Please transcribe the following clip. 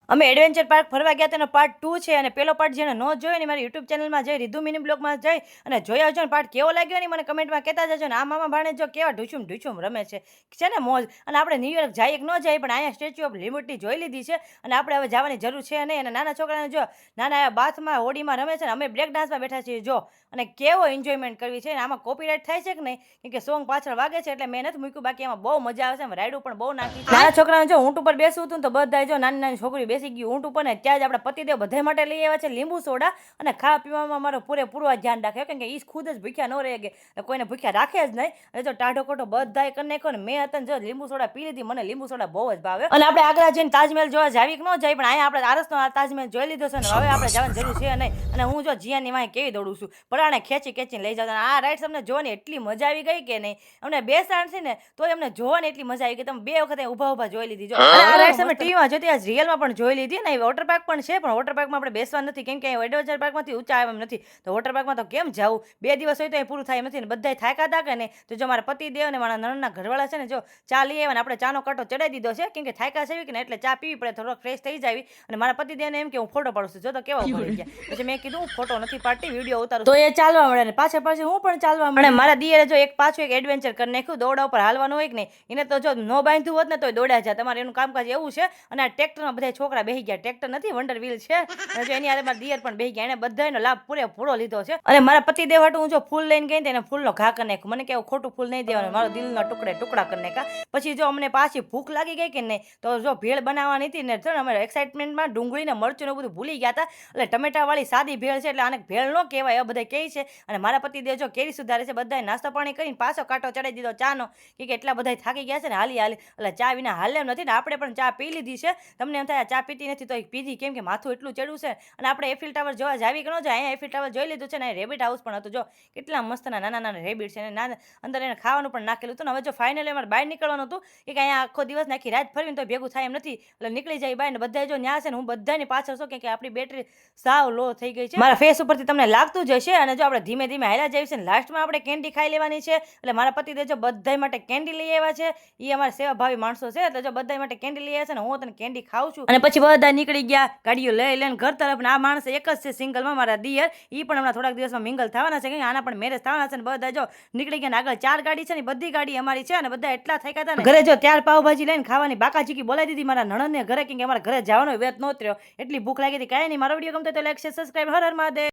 અમે adventure park ફરવા ગયા તેનો પાર્ટ 2 છે અને પેલો પાર્ટ જેને ન જોયો ને મારી યુટ્યુબ ચેનલમાં જઈ રીધુ મિની બ્લોગમાં જઈ અને જોઈ આવજો ને પાર્ટ કેવો લાગ્યો ને મને કમેન્ટમાં કહેતા જજો ને આ મામા ભાણે જો કેવા ઢૂચુમ રમે છે ને મોજ. અને આપણે ન્યૂયોર્ક જઈએ કે ન જઈએ પણ અહીંયા સ્ટેચ્યુ ઓફ લિબર્ટી જોઈ લીધી છે અને આપણે હવે જવાની જરૂર છે નહીં. અને નાના છોકરાને જો નાના બાથમાં હોડીમાં રમે છે ને અમે બ્રેક ડાન્સમાં બેઠા છીએ જો અને કેવો એન્જોયમેન્ટ કરવી છે ને આમાં કોપીરાઇટ થાય છે કે નહીં કેમ કે સોંગ પાછળ વાગે છે એટલે મેં નથી મૂક્યું. બાકી એમાં બહુ મજા આવે છે. રાઈડું પણ બહુ નાખી છે. નાના છોકરાને જો ઊંટ ઉપર બેસવું હતું તો બધા જો નાની છોકરી બેસી ગઈ ઊંટ ઉપર ને ત્યાં જ આપણા પતિદેવ બધા માટે લઈ આવ્યા છે લીંબુ સોડા અને ખાવા પીવામાં મારો પૂરેપૂરો ધ્યાન રાખ્યો કેમ કે એ ખુદ જ ભૂખ્યા ન રહે કે કોઈને ભૂખ્યા રાખે જ નહીં. અને જો ટાઢો કોટો બધાએ કરી નાખ્યો ને મેં હતા જો લીંબુ સોડા પી લીધી. મને લીંબુ સોડા બહુ જ ભાવે. અને આપણે આગ્રા જઈને તાજમહેલ જોવા જાવી કે ન જાય પણ અહીંયા આપણે આરસનો તાજમહેલ જોઈ લીધો છે ને હવે આપણે જવાની જરૂર છે નહીં. અને હું જો જીયાની વાંહે કેવી દોડું છું પરાણે ખેંચીને લઈ જાવ. આ રાઈડ્સ અમને જોવાની એટલી મજા આવી ગઈ કે નહીં. અમને બેસાડ છે ને તો અમને જોવાની એટલી મજા આવી ગઈ. તમે 2 વખત ઊભા જોઈ લીધી. જો આ રાઈડ્સ અમે ટીવીમાં જોતી આજ રિયલમાં પણ જોઈ લીધી ને. વોટર પાર્ક પણ છે પણ વોટર પાર્કમાં આપણે બેસવા નથી કેમ કે એડવેન્ચર પાર્કમાંથી ઊંચા આવે એમ નથી. તો વોટર પાર્કમાં તો કેમ જવું 2 દિવસ હોય તો એ પૂરું થાય એમ નથી ને બધા થાક્યા હતા કે ને. તો જો મારા પતિ દેવ ને મારા નણના ઘરવાળા છે ને જો ચા લઈ આવ્યા ને આપણે ચાનો કાંટો ચડાવી દીધો છે કેમ કે થાક્યા છે કે ને એટલે ચા પીવી પડે થોડોક ફ્રેશ થઈ જાય. અને મારા પતિ દેવને એમ કે હું ફોટો પાડું છું જો તો કેવા પડી ગયા. પછી મેં કીધું હું ફોટો નથી પાડતી વિડીયો ઉતારું. તો એ ચાલવા મળે ને પાછળ હું પણ ચાલવા મળે. મારા દિયરે જો પાછું એક એડવેન્ચર કરી નાખ્યું દોડા ઉપર હાલવાનું હોય કે નહીં. એને તો જો ન બાંધ્યું હોત ને તો દોડ્યા જાય. તમારે એનું કામકાજ એવું છે. અને આ ટ્રેક્ટરમાં બધા છોકરા બેસી ગયા. ટ્રેક્ટર નથી વંડર વ્હીલ છે. અને જો એની હારે મારા દિયર પણ બેસી ગયા. એને બધાનો લાભ પૂરેપૂરો લીધો છે. અને મારા પતિ દેવ હાટું હું જો ફૂલ લઈને ગઈ એને ફૂલનો ઘા કરી નાખ્યો. મને કેવું ખોટું ફૂલ નહીં દેવાનું મારો દિલનો ટુકડા કરી નાખ્યા. પછી જો અમને પાછી ભૂખ લાગી ગઈ કે નહીં તો જો ભેળ બનાવવાની હતી ને અમે એક્સાઇટમેન્ટમાં ડુંગળી ને મરચું બધું ભૂલી ગયા હતા. એટલે ટમેટાવાળી સાદી ભેળ છે એટલે આને ભેળ ન કહેવાય એ બધા કહે છે. અને મારા પતિ દેવ જો કેરી સુધારે છે. બધાએ નાસ્તો પાણી કરીને પાછો કાંટો ચડાવી દીધો ચાનો કે એટલા બધા થાકી ગયા છે ને હાલી એટલે ચા વિના હાલે એમ નથી ને. આપણે પણ ચા પી લીધી છે. તમને એમ થાય ચા પીતી નથી તો પીધી કેમ કે માથું એટલું ચડ્યું છે. અને આપણે એફિલ ટાવર જોવા જાવી કે ન જાય અહીંયા એફિલ ટાવર જોઈ લીધું છે ને. રેબિટ હાઉસ પણ હતું જો કેટલા મસ્તના નાના રેબિટ છે ને અંદર એને ખાવાનું પણ નાખેલું હતું. હવે જો ફાઇનલી અમારે બહાર નીકળવાનું હતું કે અહીંયા આખો દિવસ નાખી રાત ફરવીને તો ભેગું થાય એમ નથી એટલે નીકળી જાય બહાર ને બધા જો ન્યા છે ને હું બધાની પાછળ છું કે આપણી બેટરી સાવ લો થઈ ગઈ છે. મારા ફેસ ઉપરથી તમને લાગતું જ હશે. અને જો આપણે ધીમે હાલ્યા જઈએ છે ને લાસ્ટમાં આપણે કેન્ડી ખાઈ લેવાની છે. એટલે મારા પતિ દેવ જો બધા માટે કેન્ડી લઈ આવ્યા છે. એ અમારા સેવાભાવી માણસો છે એટલે જો બધા માટે કેન્ડી લઈ આવ્યા છે ને હું તને કેન્ડી ખાઉં છું. અને પછી બધા નીકળી ગયા ગાડીઓ લઈને ઘર તરફ. આ માણસ એક જ છે સિંગલમાં મારા દિયર. એ પણ હમણાં થોડાક દિવસમાં મિંગલ થવાના છે કે આના પણ મેરેજ થવાના છે ને બધા જો નીકળી ગયા. આગળ 4 ગાડી છે ને બધી ગાડી અમારી છે. અને બધા એટલા થઈ ગયા હતા ઘરે જો ત્યાર પાવભાજી લઈને ખાવાની બાકાજીકી બોલાવી દીધી મારા નણંદને ઘરે કેમ કે અમારા ઘરે જવાનો વેત નહોતો રહ્યો એટલી ભૂખ લાગી હતી. કાંઈ નહીં મારો વિડીયો ગમતો તો like share subscribe. Har Har Mahadev.